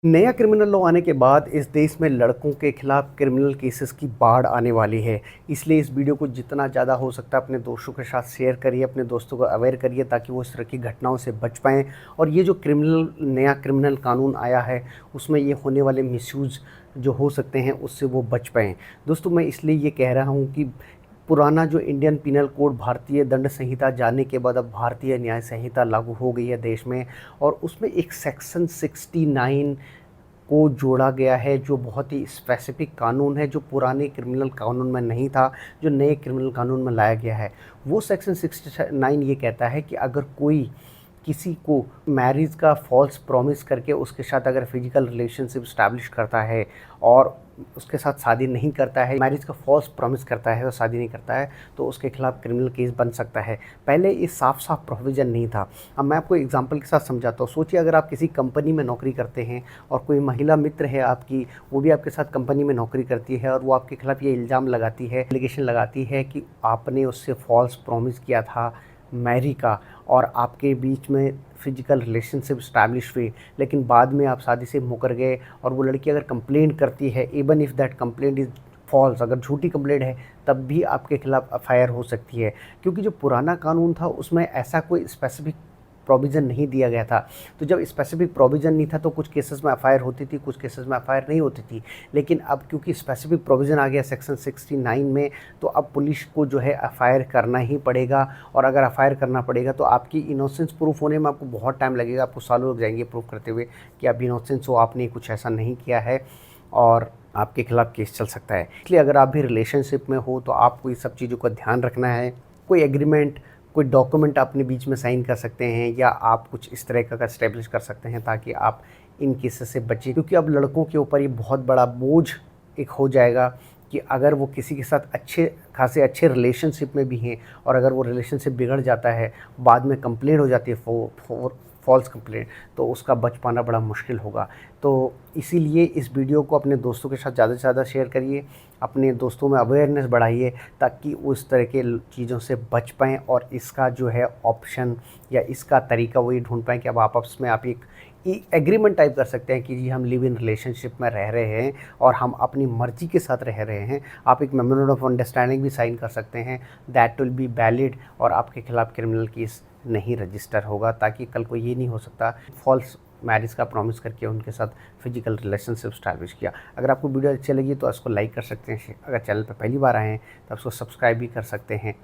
नया criminal law आने के बाद इस देश में लड़कों के खिलाफ क्रिमिनल केसेस की बाढ़ आने वाली है। इसलिए इस वीडियो को जितना ज़्यादा हो सकता है अपने दोस्तों के साथ शेयर करिए, अपने दोस्तों को अवेयर करिए ताकि वो इस तरह की घटनाओं से बच पाएँ। और ये जो नया क्रिमिनल कानून आया है उसमें ये होने वाले मिसयूज़ जो हो सकते हैं उससे वो बच पाएँ। दोस्तों, मैं इसलिए ये कह रहा हूँ कि पुराना जो इंडियन पिनल कोड भारतीय दंड संहिता जाने के बाद अब भारतीय न्याय संहिता लागू हो गई है देश में। और उसमें एक सेक्शन 69 को जोड़ा गया है जो बहुत ही स्पेसिफिक कानून है, जो पुराने क्रिमिनल कानून में नहीं था, जो नए क्रिमिनल कानून में लाया गया है। वो सेक्शन 69 ये कहता है कि अगर कोई किसी को मैरिज का फॉल्स प्रॉमिस करके उसके साथ अगर फिजिकल रिलेशनशिप इस्टेब्लिश करता है और उसके साथ शादी नहीं करता है, मैरिज का फॉल्स प्रॉमिस करता है और शादी नहीं करता है, तो उसके खिलाफ क्रिमिनल केस बन सकता है। पहले ये साफ साफ प्रोविज़न नहीं था। अब मैं आपको एग्जांपल के साथ समझाता हूँ। सोचिए अगर आप किसी कंपनी में नौकरी करते हैं और कोई महिला मित्र है आपकी, वो भी आपके साथ कंपनी में नौकरी करती है और वो आपके खिलाफ ये इल्ज़ाम लगाती है, एलिगेशन लगाती है कि आपने उससे फॉल्स प्रॉमिस किया था मैरी का, और आपके बीच में फिजिकल रिलेशनशिप इस्टेब्लिश हुई, लेकिन बाद में आप शादी से मुकर गए। और वो लड़की अगर कंप्लेंट करती है, even if that complaint is false, अगर झूठी कंप्लेंट है, तब भी आपके खिलाफ एफआईआर हो सकती है। क्योंकि जो पुराना कानून था उसमें ऐसा कोई स्पेसिफिक प्रोविज़न नहीं दिया गया था। तो जब स्पेसिफिक प्रोविज़न नहीं था तो कुछ केसेस में एफआईआर होती थी, कुछ केसेस में एफआईआर नहीं होती थी। लेकिन अब क्योंकि स्पेसिफिक प्रोविज़न आ गया सेक्शन 69 में, तो अब पुलिस को जो है एफआईआर करना ही पड़ेगा। और अगर एफआईआर करना पड़ेगा तो आपकी इनोसेंस प्रूफ होने में आपको बहुत टाइम लगेगा, आपको सालों लग जाएंगे प्रूफ करते हुए कि आप इनोसेंस हो, आपने कुछ ऐसा नहीं किया है, और आपके खिलाफ केस चल सकता है। इसलिए अगर आप भी रिलेशनशिप में हो तो आपको ये सब चीज़ों का ध्यान रखना है। कोई एग्रीमेंट, कोई डॉक्यूमेंट अपने बीच में साइन कर सकते हैं, या आप कुछ इस तरह का एस्टेब्लिश कर सकते हैं ताकि आप इन केसेस से बचें। क्योंकि अब लड़कों के ऊपर ये बहुत बड़ा बोझ एक हो जाएगा कि अगर वो किसी के साथ अच्छे रिलेशनशिप में भी हैं और अगर वो रिलेशनशिप बिगड़ जाता है, बाद में कंप्लेंट हो जाती है फॉल्स कंप्लेंट, तो उसका बच पाना बड़ा मुश्किल होगा। तो इसीलिए इस वीडियो को अपने दोस्तों के साथ ज़्यादा से ज़्यादा शेयर करिए, अपने दोस्तों में अवेयरनेस बढ़ाइए ताकि उस तरह के चीज़ों से बच पाएँ और इसका जो है ऑप्शन या इसका तरीका वही ढूंढ पाएँ कि अब आपस में आप एक एग्रीमेंट टाइप कर सकते हैं कि जी हम लिव इन रिलेशनशिप में रह रहे हैं और हम अपनी मर्ज़ी के साथ रह रहे हैं। आप एक मेमोरेंडम ऑफ अंडरस्टैंडिंग भी साइन कर सकते हैं, दैट विल बी वैलिड, और आपके खिलाफ क्रिमिनल केस नहीं रजिस्टर होगा, ताकि कल को ये नहीं हो सकता फॉल्स मैरिज का प्रॉमिस करके उनके साथ फिजिकल रिलेशनशिप स्टैब्लिश किया। अगर आपको वीडियो अच्छी लगी तो इसको लाइक कर सकते हैं, अगर चैनल पर पहली बार आए हैं तो उसको सब्सक्राइब भी कर सकते हैं।